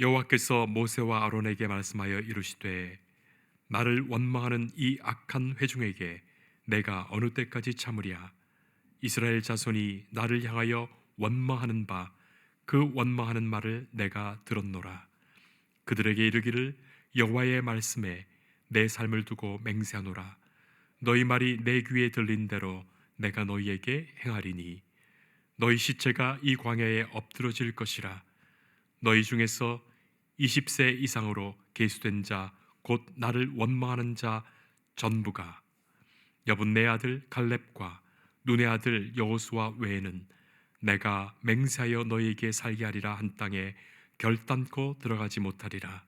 여호와께서 모세와 아론에게 말씀하여 이르시되 나를 원망하는 이 악한 회중에게 내가 어느 때까지 참으랴. 이스라엘 자손이 나를 향하여 원망하는 바 그 원망하는 말을 내가 들었노라. 그들에게 이르기를 여호와의 말씀에 내 삶을 두고 맹세하노라. 너희 말이 내 귀에 들린 대로 내가 너희에게 행하리니 너희 시체가 이 광야에 엎드러질 것이라. 너희 중에서 20세 이상으로 계수된 자 곧 나를 원망하는 자 전부가 여분네 아들 갈렙과 눈의 아들 여호수아 외에는 내가 맹세하여 너희에게 살게 하리라 한 땅에 결단코 들어가지 못하리라.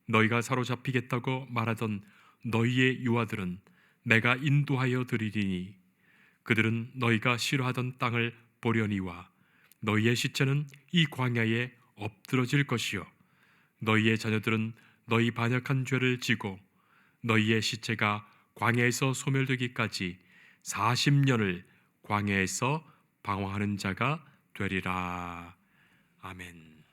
너희가 사로잡히겠다고 말하던 너희의 유아들은 내가 인도하여 드리리니 그들은 너희가 싫어하던 땅을 보려니와 너희의 시체는 이 광야에 엎드러질 것이요 너희의 자녀들은 너희 반역한 죄를 지고 너희의 시체가 광야에서 소멸되기까지 40년을 광야에서 방황하는 자가 되리라. 아멘.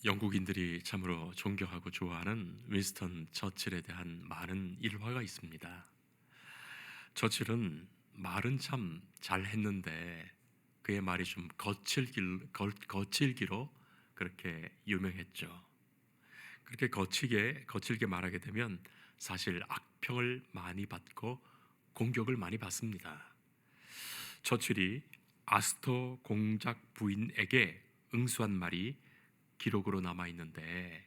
영국인들이 참으로 존경하고 좋아하는 윈스턴 처칠에 대한 많은 일화가 있습니다. 처칠은 말은 참 잘했는데 그의 말이 좀 거칠기로 그렇게 유명했죠. 그렇게 거칠게 말하게 되면 사실 악평을 많이 받고 공격을 많이 받습니다. 처칠이 아스토 공작 부인에게 응수한 말이 기록으로 남아 있는데,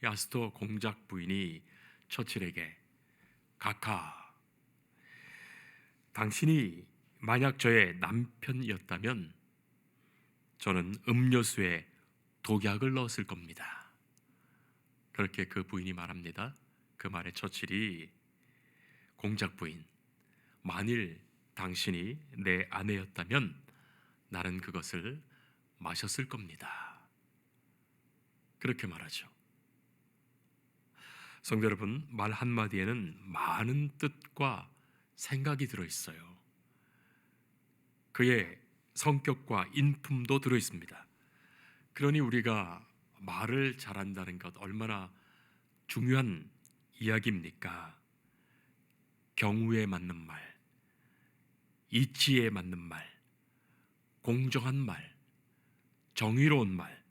아스토 공작 부인이 처칠에게 각하, 당신이 만약 저의 남편이었다면 저는 음료수에 독약을 넣었을 겁니다. 그렇게 그 부인이 말합니다. 그 말에 처칠이 공작 부인, 만일 당신이 내 아내였다면 나는 그것을 마셨을 겁니다. 그렇게 말하죠. 성도 여러분, 말 한마디에는 많은 뜻과 생각이 들어있어요. 그의 성격과 인품도 들어있습니다. 그러니 우리가 말을 잘한다는 것 얼마나 중요한 이야기입니까? 경우에 맞는 말, 이치에 맞는 말, 공정한 말, 정의로운 말,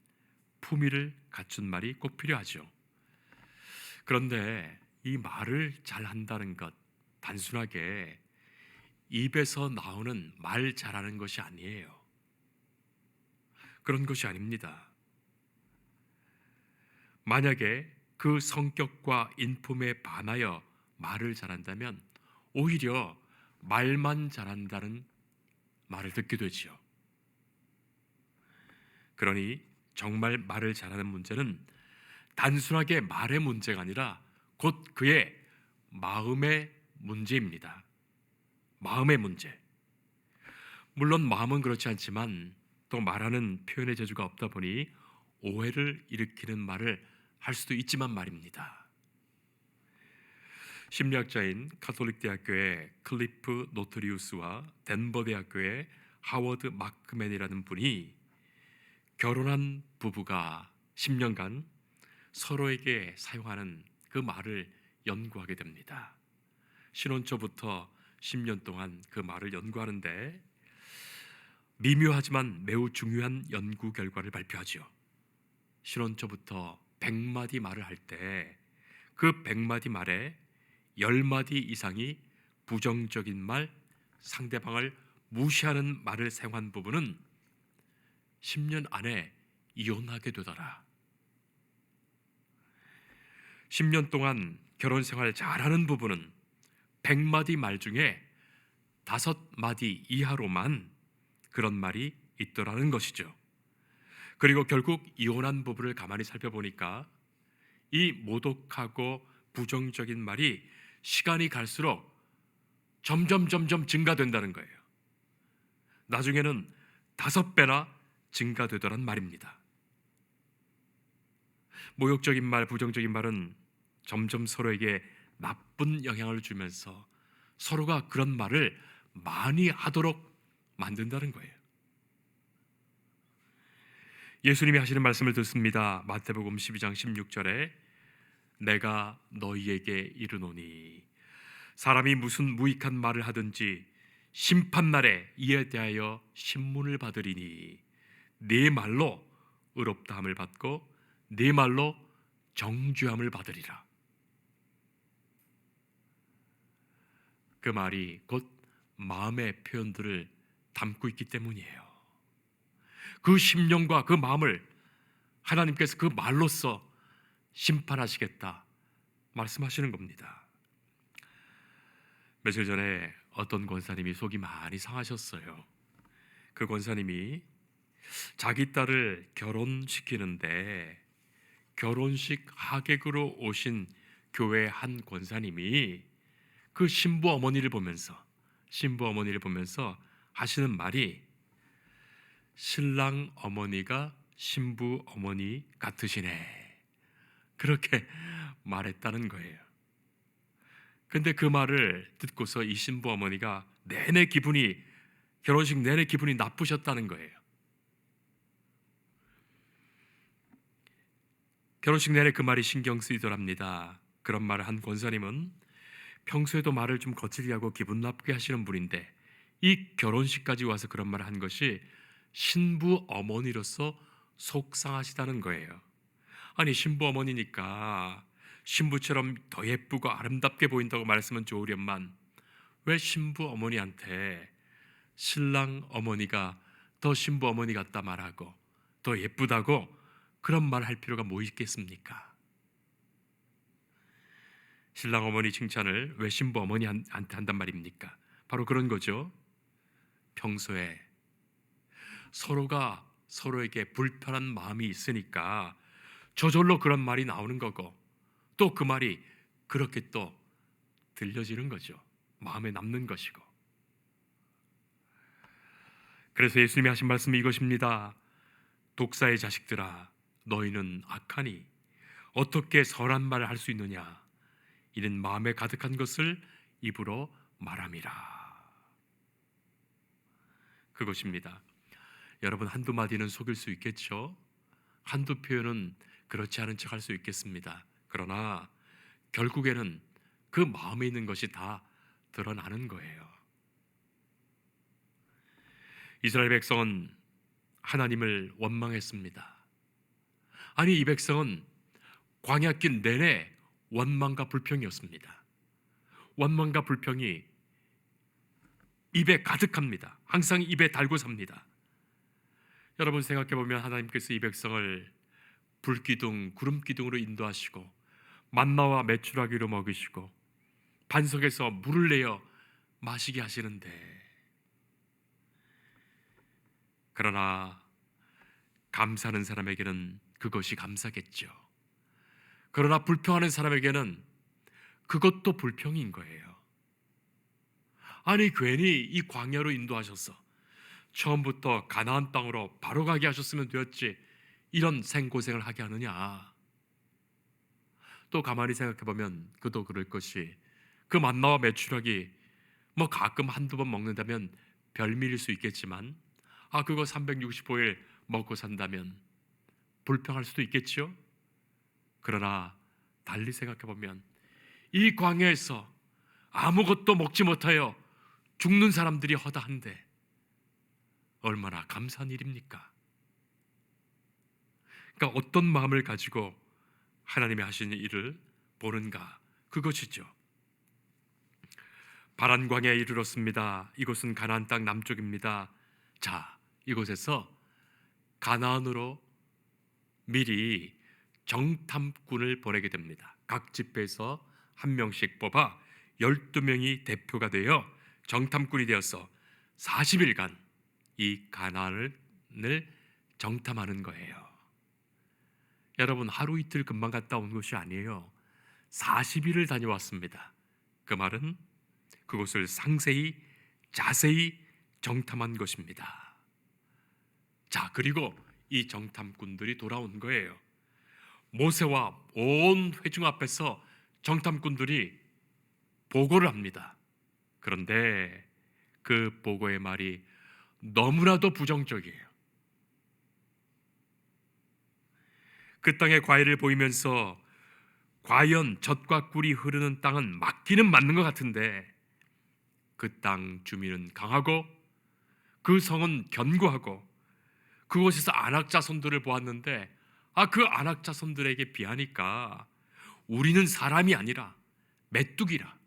품위를 갖춘 말이 꼭 필요하죠. 그런데 이 말을 잘한다는 것, 단순하게 입에서 나오는 말 잘하는 것이 아니에요. 그런 것이 아닙니다. 만약에 그 성격과 인품에 반하여 말을 잘한다면 오히려 말만 잘한다는 말을 듣게 되지요. 그러니 정말 말을 잘하는 문제는 단순하게 말의 문제가 아니라 곧 그의 마음의 문제입니다. 마음의 문제. 물론 마음은 그렇지 않지만 또 말하는 표현의 재주가 없다 보니 오해를 일으키는 말을 할 수도 있지만 말입니다. 심리학자인 카톨릭 대학교의 클리프 노트리우스와 덴버 대학교의 하워드 마크맨이라는 분이 결혼한 부부가 10년간 서로에게 사용하는 그 말을 연구하게 됩니다. 신혼 초부터 10년 동안 그 말을 연구하는데 미묘하지만 매우 중요한 연구 결과를 발표하죠. 신혼 초부터 100마디 말을 할 때 그 100마디 말에 10마디 이상이 부정적인 말, 상대방을 무시하는 말을 사용한 부부는 10년 안에 이혼하게 되더라. 10년 동안 결혼 생활 잘하는 부부는 100마디 말 중에 5마디 이하로만 그런 말이 있더라는 것이죠. 그리고 결국 이혼한 부부를 가만히 살펴보니까 이 모독하고 부정적인 말이 시간이 갈수록 점점 증가된다는 거예요. 나중에는 5배나 증가되더란 말입니다. 모욕적인 말, 부정적인 말은 점점 서로에게 나쁜 영향을 주면서 서로가 그런 말을 많이 하도록 만든다는 거예요. 예수님이 하시는 말씀을 듣습니다. 마태복음 12장 16절에 내가 너희에게 이르노니 사람이 무슨 무익한 말을 하든지 심판날에 이에 대하여 신문을 받으리니 네 말로 의롭다함을 받고 네 말로 정죄함을 받으리라. 그 말이 곧 마음의 표현들을 담고 있기 때문이에요. 그 심령과 그 마음을 하나님께서 그 말로써 심판하시겠다 말씀하시는 겁니다. 며칠 전에 어떤 권사님이 속이 많이 상하셨어요. 그 권사님이 자기 딸을 결혼시키는데 결혼식 하객으로 오신 교회 한 권사님이 그 신부 어머니를 보면서 하시는 말이 신랑 어머니가 신부 어머니 같으시네, 그렇게 말했다는 거예요. 근데 그 말을 듣고서 이 신부 어머니가 결혼식 내내 기분이 나쁘셨다는 거예요. 결혼식 내내 그 말이 신경 쓰이더랍니다. 그런 말을 한 권사님은 평소에도 말을 좀 거칠게 하고 기분 나쁘게 하시는 분인데 이 결혼식까지 와서 그런 말을 한 것이 신부 어머니로서 속상하시다는 거예요. 아니, 신부 어머니니까 신부처럼 더 예쁘고 아름답게 보인다고 말씀은 좋으련만 왜 신부 어머니한테 신랑 어머니가 더 신부 어머니 같다 말하고 더 예쁘다고 그런 말 할 필요가 뭐 있겠습니까? 신랑 어머니 칭찬을 왜 신부 어머니한테 한단 말입니까? 바로 그런 거죠. 평소에 서로가 서로에게 불편한 마음이 있으니까 저절로 그런 말이 나오는 거고 또 그 말이 그렇게 또 들려지는 거죠. 마음에 남는 것이고. 그래서 예수님이 하신 말씀이 이것입니다. 독사의 자식들아, 너희는 악하니 어떻게 선한 말을 할 수 있느냐? 이는 마음에 가득한 것을 입으로 말함이라. 그것입니다. 여러분, 한두 마디는 속일 수 있겠죠. 한두 표현은 그렇지 않은 척 할 수 있겠습니다. 그러나 결국에는 그 마음에 있는 것이 다 드러나는 거예요. 이스라엘 백성은 하나님을 원망했습니다. 아니, 이 백성은 광야길 내내 원망과 불평이었습니다. 원망과 불평이 입에 가득합니다. 항상 입에 달고 삽니다. 여러분, 생각해보면 하나님께서 이 백성을 불기둥, 구름기둥으로 인도하시고 만나와 메추라기로 먹이시고 반석에서 물을 내어 마시게 하시는데, 그러나 감사하는 사람에게는 그것이 감사겠죠. 그러나 불평하는 사람에게는 그것도 불평인 거예요. 아니, 괜히 이 광야로 인도하셔서 처음부터 가나안 땅으로 바로 가게 하셨으면 되었지 이런 생고생을 하게 하느냐. 또 가만히 생각해보면 그도 그럴 것이, 그 만나와 메추라기 뭐 가끔 한두 번 먹는다면 별미일 수 있겠지만 그거 365일 먹고 산다면 불평할 수도 있겠죠. 그러나 달리 생각해보면 이 광야에서 아무것도 먹지 못하여 죽는 사람들이 허다한데 얼마나 감사한 일입니까? 그러니까 어떤 마음을 가지고 하나님이 하시는 일을 보는가, 그것이죠. 바란 광야에 이르렀습니다. 이곳은 가나안 땅 남쪽입니다. 자, 이곳에서 가나안으로 미리 정탐꾼을 보내게 됩니다. 각 집회에서 한 명씩 뽑아 12명이 대표가 되어 정탐꾼이 되어서 40일간 이 가나안을 정탐하는 거예요. 여러분, 하루 이틀 금방 갔다 온 것이 아니에요. 40일을 다녀왔습니다. 그 말은 그곳을 상세히 자세히 정탐한 것입니다. 자, 그리고 이 정탐꾼들이 돌아온 거예요. 모세와 온 회중 앞에서 정탐꾼들이 보고를 합니다. 그런데 그 보고의 말이 너무나도 부정적이에요. 그 땅의 과일을 보이면서 과연 젖과 꿀이 흐르는 땅은 맞기는 맞는 것 같은데 그 땅 주민은 강하고 그 성은 견고하고 그곳에서 안악자손들을 보았는데 그 안악자손들에게 비하니까 우리는 사람이 아니라 메뚜기라.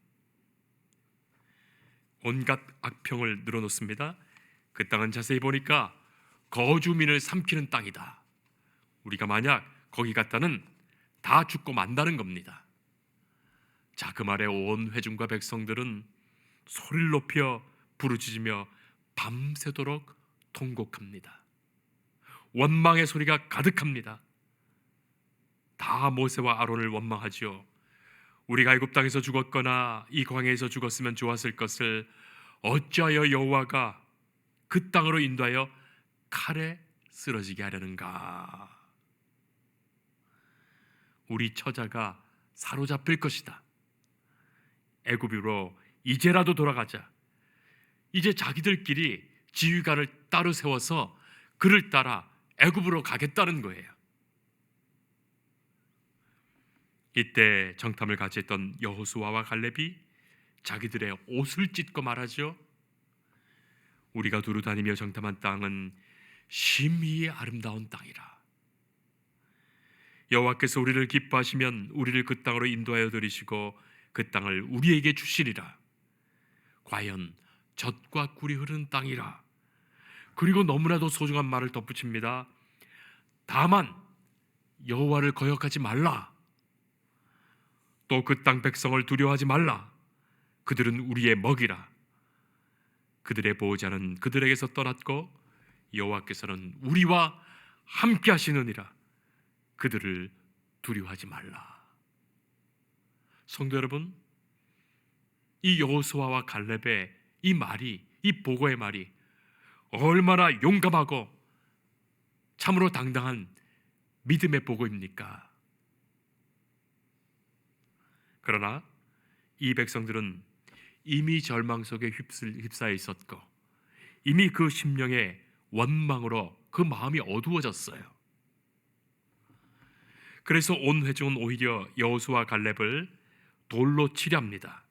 온갖 악평을 늘어놓습니다. 그 땅은 자세히 보니까 거주민을 삼키는 땅이다. 우리가 만약 거기 갔다는 다 죽고 만다는 겁니다. 자, 그 말에 온 회중과 백성들은 소리를 높여 부르짖으며 밤새도록 통곡합니다. 원망의 소리가 가득합니다. 다 모세와 아론을 원망하지요. 우리가 애굽 땅에서 죽었거나 이 광야에서 죽었으면 좋았을 것을 어찌하여 여호와가 그 땅으로 인도하여 칼에 쓰러지게 하려는가? 우리 처자가 사로잡힐 것이다. 애굽으로 이제라도 돌아가자. 이제 자기들끼리 지휘관을 따로 세워서 그를 따라 애굽으로 가겠다는 거예요. 이때 정탐을 같이 했던 여호수아와 갈렙이 자기들의 옷을 찢고 말하죠. 우리가 두루 다니며 정탐한 땅은 심히 아름다운 땅이라. 여호와께서 우리를 기뻐하시면 우리를 그 땅으로 인도하여 들이시고 그 땅을 우리에게 주시리라. 과연 젖과 꿀이 흐르는 땅이라. 그리고 너무나도 소중한 말을 덧붙입니다. 다만 여호와를 거역하지 말라. 또 그 땅 백성을 두려워하지 말라. 그들은 우리의 먹이라. 그들의 보호자는 그들에게서 떠났고 여호와께서는 우리와 함께 하시느니라. 그들을 두려워하지 말라. 성도 여러분, 이 여호수아와 갈렙의 이 말이, 이 보고의 말이 얼마나 용감하고 참으로 당당한 믿음의 보고입니까? 그러나 이 백성들은 이미 절망 속에 휩싸여 있었고 이미 그 심령의 원망으로 그 마음이 어두워졌어요. 그래서 온 회중은 오히려 여호수아 갈렙을 돌로 치려 합니다.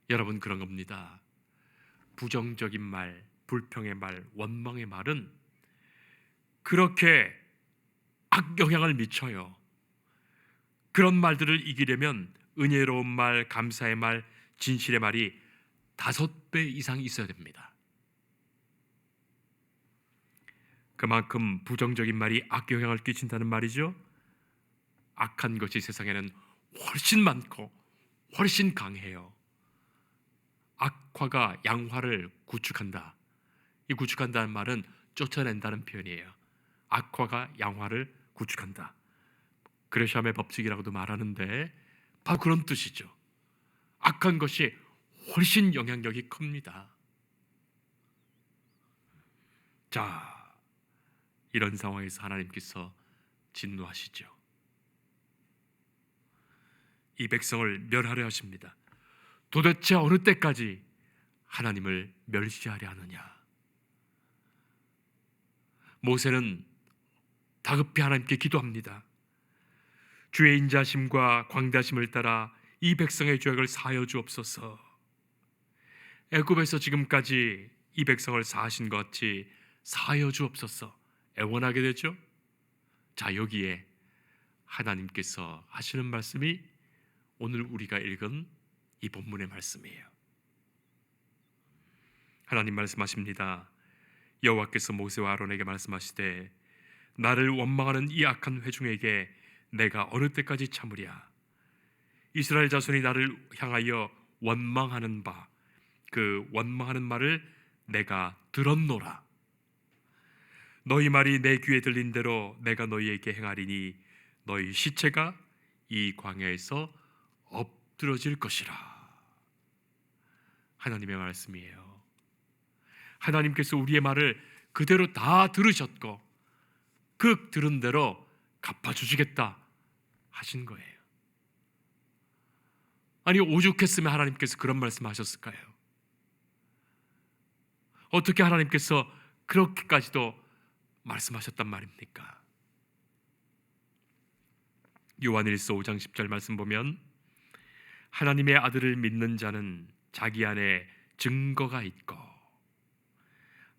여러분, 그런 겁니다. 부정적인 말, 불평의 말, 원망의 말은 그렇게 악영향을 미쳐요. 그런 말들을 이기려면 은혜로운 말, 감사의 말, 진실의 말이 5배 이상 있어야 됩니다. 그만큼 부정적인 말이 악영향을 끼친다는 말이죠. 악한 것이 세상에는 훨씬 많고 훨씬 강해요. 악화가 양화를 구축한다. 이 구축한다는 말은 쫓아낸다는 표현이에요. 악화가 양화를 구축한다. 그레샴의 법칙이라고도 말하는데 바로 그런 뜻이죠. 악한 것이 훨씬 영향력이 큽니다. 자, 이런 상황에서 하나님께서 진노하시죠. 이 백성을 멸하려 하십니다. 도대체 어느 때까지 하나님을 멸시하려 하느냐? 모세는 다급히 하나님께 기도합니다. 주의 인자심과 광대하심을 따라 이 백성의 죄악을 사하여 주옵소서. 애굽에서 지금까지 이 백성을 사하신 것 같이 사하여 주옵소서 애원하게 되죠. 자, 여기에 하나님께서 하시는 말씀이 오늘 우리가 읽은 이 본문의 말씀이에요. 하나님 말씀하십니다. 여호와께서 모세와 아론에게 말씀하시되 나를 원망하는 이 악한 회중에게 내가 어느 때까지 참으랴. 이스라엘 자손이 나를 향하여 원망하는 바, 그 원망하는 말을 내가 들었노라. 너희 말이 내 귀에 들린 대로 내가 너희에게 행하리니 너희 시체가 이 광야에서 엎드러질 것이라. 하나님의 말씀이에요. 하나님께서 우리의 말을 그대로 다 들으셨고 그 들은 대로 갚아주시겠다 하신 거예요. 아니, 오죽했으면 하나님께서 그런 말씀하셨을까요? 어떻게 하나님께서 그렇게까지도 말씀하셨단 말입니까? 요한일서 5장 10절 말씀 보면 하나님의 아들을 믿는 자는 자기 안에 증거가 있고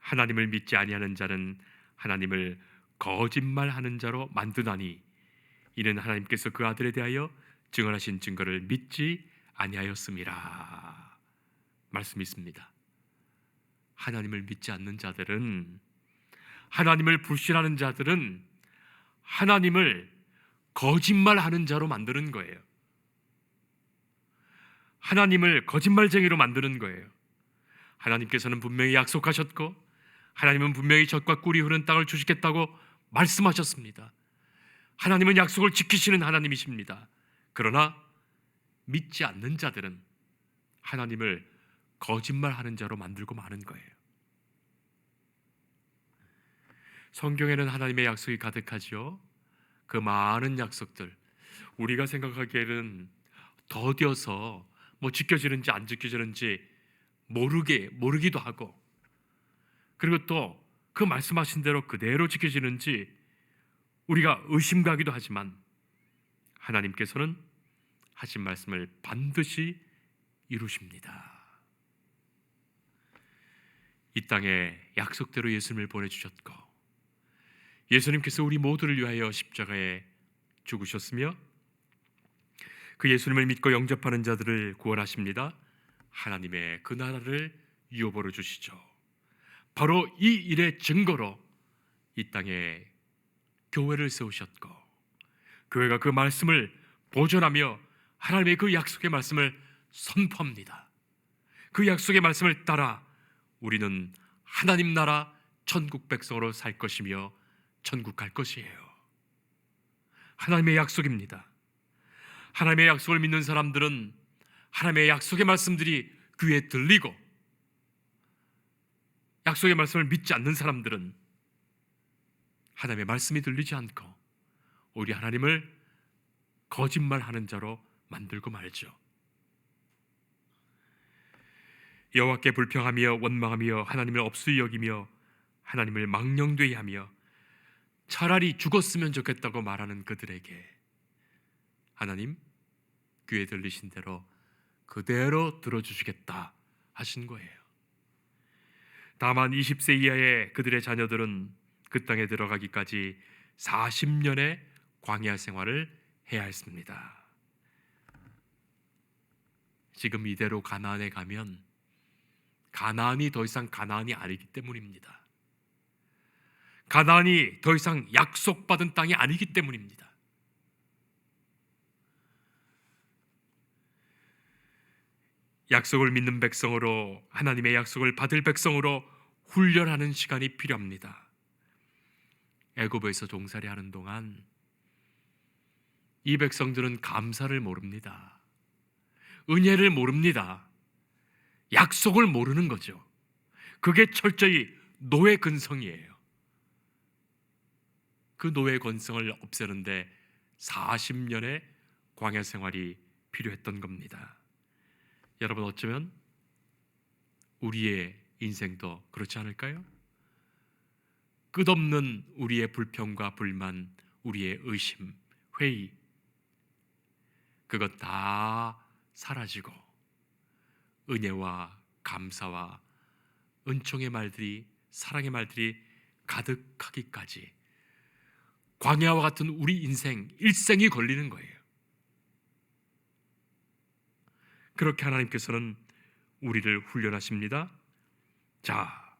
하나님을 믿지 아니하는 자는 하나님을 거짓말하는 자로 만드나니 이는 하나님께서 그 아들에 대하여 증언하신 증거를 믿지 아니하였음이라. 말씀이 있습니다. 하나님을 믿지 않는 자들은, 하나님을 불신하는 자들은 하나님을 거짓말하는 자로 만드는 거예요. 하나님을 거짓말쟁이로 만드는 거예요. 하나님께서는 분명히 약속하셨고 하나님은 분명히 젖과 꿀이 흐르는 땅을 주시겠다고 말씀하셨습니다. 하나님은 약속을 지키시는 하나님이십니다. 그러나 믿지 않는 자들은 하나님을 거짓말하는 자로 만들고 마는 거예요. 성경에는 하나님의 약속이 가득하지요. 그 많은 약속들, 우리가 생각하기에는 더뎌서 지켜지는지 안 지켜지는지 모르기도 하고, 그리고 또 그 말씀하신 대로 그대로 지켜지는지 우리가 의심가기도 하지만 하나님께서는 하신 말씀을 반드시 이루십니다. 이 땅에 약속대로 예수님을 보내주셨고 예수님께서 우리 모두를 위하여 십자가에 죽으셨으며 그 예수님을 믿고 영접하는 자들을 구원하십니다. 하나님의 그 나라를 유업으로 주시죠. 바로 이 일의 증거로 이 땅에 교회를 세우셨고 교회가 그 말씀을 보존하며 하나님의 그 약속의 말씀을 선포합니다. 그 약속의 말씀을 따라 우리는 하나님 나라 천국 백성으로 살 것이며 천국 갈 것이에요. 하나님의 약속입니다. 하나님의 약속을 믿는 사람들은 하나님의 약속의 말씀들이 귀에 들리고, 약속의 말씀을 믿지 않는 사람들은 하나님의 말씀이 들리지 않고 오히려 하나님을 거짓말하는 자로 만들고 말죠. 여호와께 불평하며 원망하며 하나님을 없이 여기며 하나님을 망령되이 하며 차라리 죽었으면 좋겠다고 말하는 그들에게 하나님 귀에 들리신 대로 그대로 들어주시겠다 하신 거예요. 다만 20세 이하의 그들의 자녀들은 그 땅에 들어가기까지 40년의 광야 생활을 해야 했습니다. 지금 이대로 가나안에 가면 가나안이 더 이상 가나안이 아니기 때문입니다. 가나안이 더 이상 약속받은 땅이 아니기 때문입니다. 약속을 믿는 백성으로, 하나님의 약속을 받을 백성으로 훈련하는 시간이 필요합니다. 애굽에서 종살이 하는 동안 이 백성들은 감사를 모릅니다. 은혜를 모릅니다. 약속을 모르는 거죠. 그게 철저히 노예 근성이에요. 그 노예 근성을 없애는데 40년의 광야 생활이 필요했던 겁니다. 여러분, 어쩌면 우리의 인생도 그렇지 않을까요? 끝없는 우리의 불평과 불만, 우리의 의심, 회의, 그것 다 사라지고 은혜와 감사와 은총의 말들이, 사랑의 말들이 가득하기까지 광야와 같은 우리 인생 일생이 걸리는 거예요. 그렇게 하나님께서는 우리를 훈련하십니다. 자,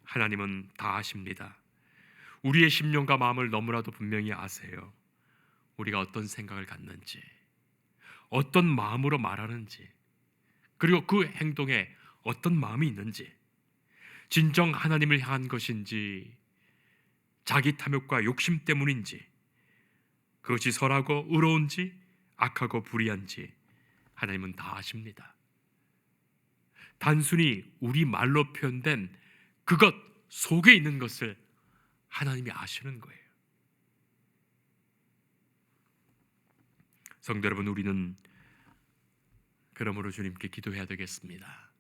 하나님은 다 아십니다. 우리의 심령과 마음을 너무나도 분명히 아세요. 우리가 어떤 생각을 갖는지, 어떤 마음으로 말하는지, 그리고 그 행동에 어떤 마음이 있는지, 진정 하나님을 향한 것인지 자기 탐욕과 욕심 때문인지, 그것이 선하고 의로운지 악하고 불의한지 하나님은 다 아십니다. 단순히 우리 말로 표현된 그것 속에 있는 것을 하나님이 아시는 거예요. 성도 여러분, 우리는 그러므로 주님께 기도해야 되겠습니다.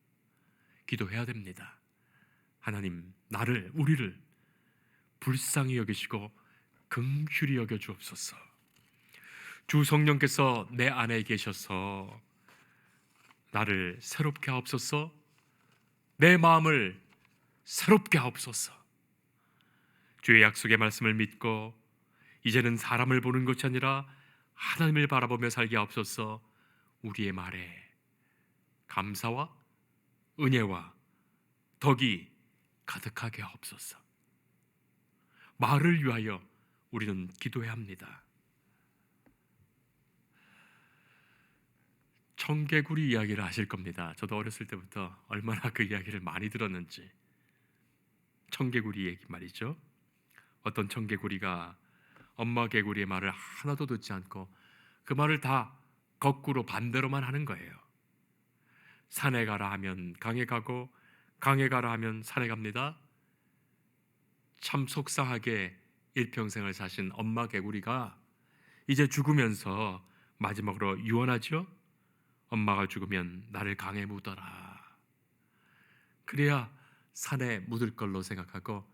기도해야 됩니다. 하나님, 우리를 불쌍히 여기시고 긍휼히 여겨 주옵소서. 주 성령께서 내 안에 계셔서 나를 새롭게 하옵소서. 내 마음을 새롭게 하옵소서. 주의 약속의 말씀을 믿고 이제는 사람을 보는 것이 아니라 하나님을 바라보며 살게 하옵소서. 우리의 말에 감사와 은혜와 덕이 가득하게 하옵소서. 말을 위하여 우리는 기도해야 합니다. 청개구리 이야기를 아실 겁니다. 저도 어렸을 때부터 얼마나 그 이야기를 많이 들었는지. 청개구리 얘기 말이죠. 어떤 청개구리가 엄마 개구리의 말을 하나도 듣지 않고 그 말을 다 거꾸로 반대로만 하는 거예요. 산에 가라 하면 강에 가고 강에 가라 하면 산에 갑니다. 참 속상하게 일평생을 사신 엄마 개구리가 이제 죽으면서 마지막으로 유언하죠. 엄마가 죽으면 나를 강에 묻어라. 그래야 산에 묻을 걸로 생각하고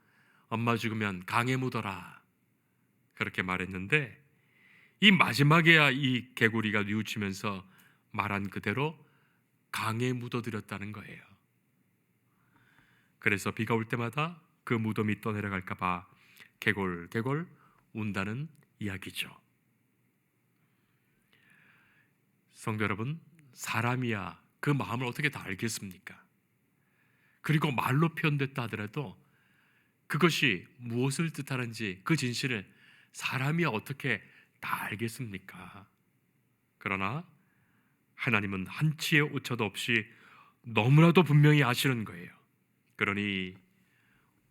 엄마 죽으면 강에 묻어라. 그렇게 말했는데 이 마지막에야 이 개구리가 뉘우치면서 말한 그대로 강에 묻어드렸다는 거예요. 그래서 비가 올 때마다 그 무덤이 떠내려갈까 봐 개골개골 운다는 이야기죠. 성도 여러분, 사람이야 그 마음을 어떻게 다 알겠습니까? 그리고 말로 표현됐다 하더라도 그것이 무엇을 뜻하는지 그 진실을 사람이 어떻게 다 알겠습니까? 그러나 하나님은 한치의 오차도 없이 너무나도 분명히 아시는 거예요. 그러니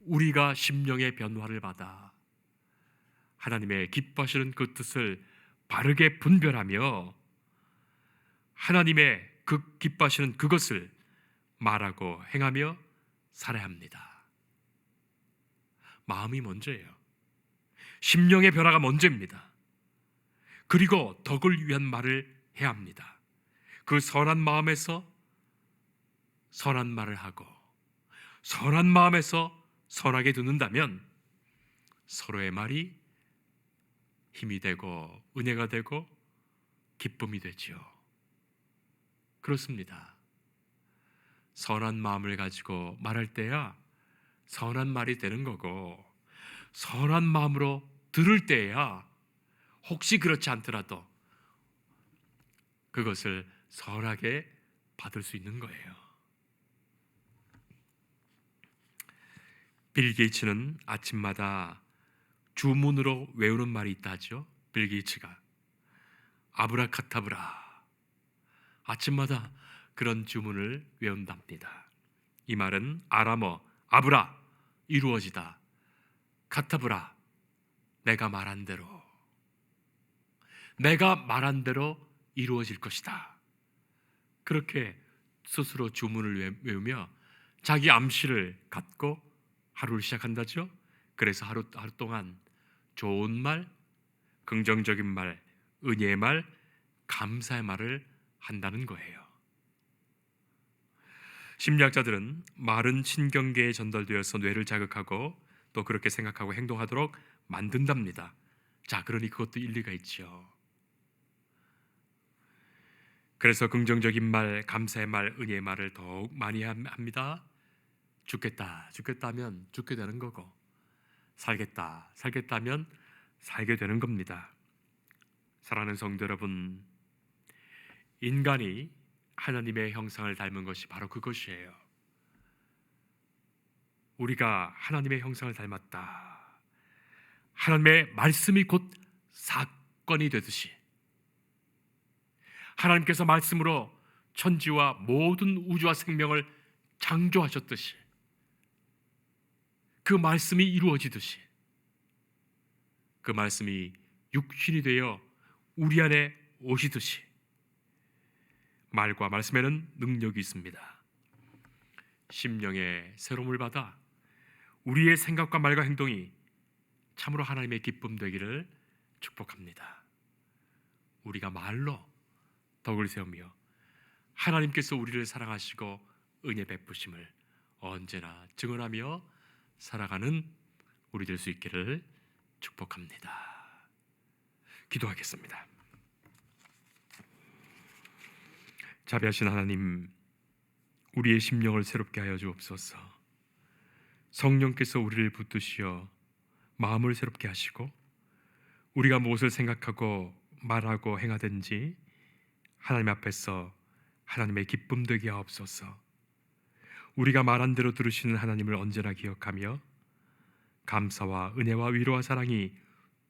우리가 심령의 변화를 받아 하나님의 기뻐하시는 그 뜻을 바르게 분별하며 하나님의 그 기뻐하시는 그것을 말하고 행하며 살아야 합니다. 마음이 먼저예요. 심령의 변화가 먼저입니다. 그리고 덕을 위한 말을 해야 합니다. 그 선한 마음에서 선한 말을 하고 선한 마음에서 선하게 듣는다면 서로의 말이 힘이 되고 은혜가 되고 기쁨이 되지요. 그렇습니다. 선한 마음을 가지고 말할 때야 선한 말이 되는 거고 선한 마음으로 들을 때야 혹시 그렇지 않더라도 그것을 선하게 받을 수 있는 거예요. 빌 게이츠는 아침마다 주문으로 외우는 말이 있다 하죠. 빌 게이츠가 아브라카타브라 아침마다 그런 주문을 외운답니다. 이 말은 아람어 아브라 이루어지다, 카타브라 내가 말한 대로, 내가 말한 대로 이루어질 것이다. 그렇게 스스로 주문을 외우며 자기 암시를 갖고 하루를 시작한다죠. 그래서 하루 동안 좋은 말, 긍정적인 말, 은혜의 말, 감사의 말을 한다는 거예요. 심리학자들은 말은 신경계에 전달되어서 뇌를 자극하고 또 그렇게 생각하고 행동하도록 만든답니다. 자, 그러니 그것도 일리가 있죠. 그래서 긍정적인 말, 감사의 말, 은혜의 말을 더욱 많이 합니다. 죽겠다 하면 죽게 되는 거고 살겠다 하면 살게 되는 겁니다. 사랑하는 성도 여러분, 인간이 하나님의 형상을 닮은 것이 바로 그것이에요. 우리가 하나님의 형상을 닮았다. 하나님의 말씀이 곧 사건이 되듯이 하나님께서 말씀으로 천지와 모든 우주와 생명을 창조하셨듯이 그 말씀이 이루어지듯이 그 말씀이 육신이 되어 우리 안에 오시듯이 말과 말씀에는 능력이 있습니다. 심령의 새로움을 받아 우리의 생각과 말과 행동이 참으로 하나님의 기쁨 되기를 축복합니다. 우리가 말로 덕을 세우며 하나님께서 우리를 사랑하시고 은혜 베푸심을 언제나 증언하며 살아가는 우리 될 수 있기를 축복합니다. 기도하겠습니다. 자비하신 하나님, 우리의 심령을 새롭게 하여 주옵소서. 성령께서 우리를 붙드시어 마음을 새롭게 하시고 우리가 무엇을 생각하고 말하고 행하든지 하나님 앞에서 하나님의 기쁨 되게 하옵소서. 우리가 말한 대로 들으시는 하나님을 언제나 기억하며 감사와 은혜와 위로와 사랑이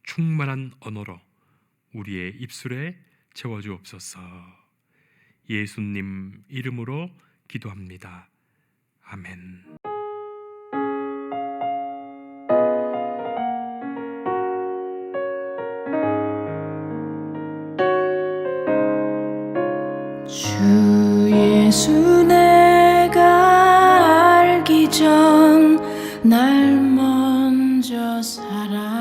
충만한 언어로 우리의 입술에 채워주옵소서. 예수님 이름으로 기도합니다. 아멘. 주 예수 내가 알기 전 날 먼저 사랑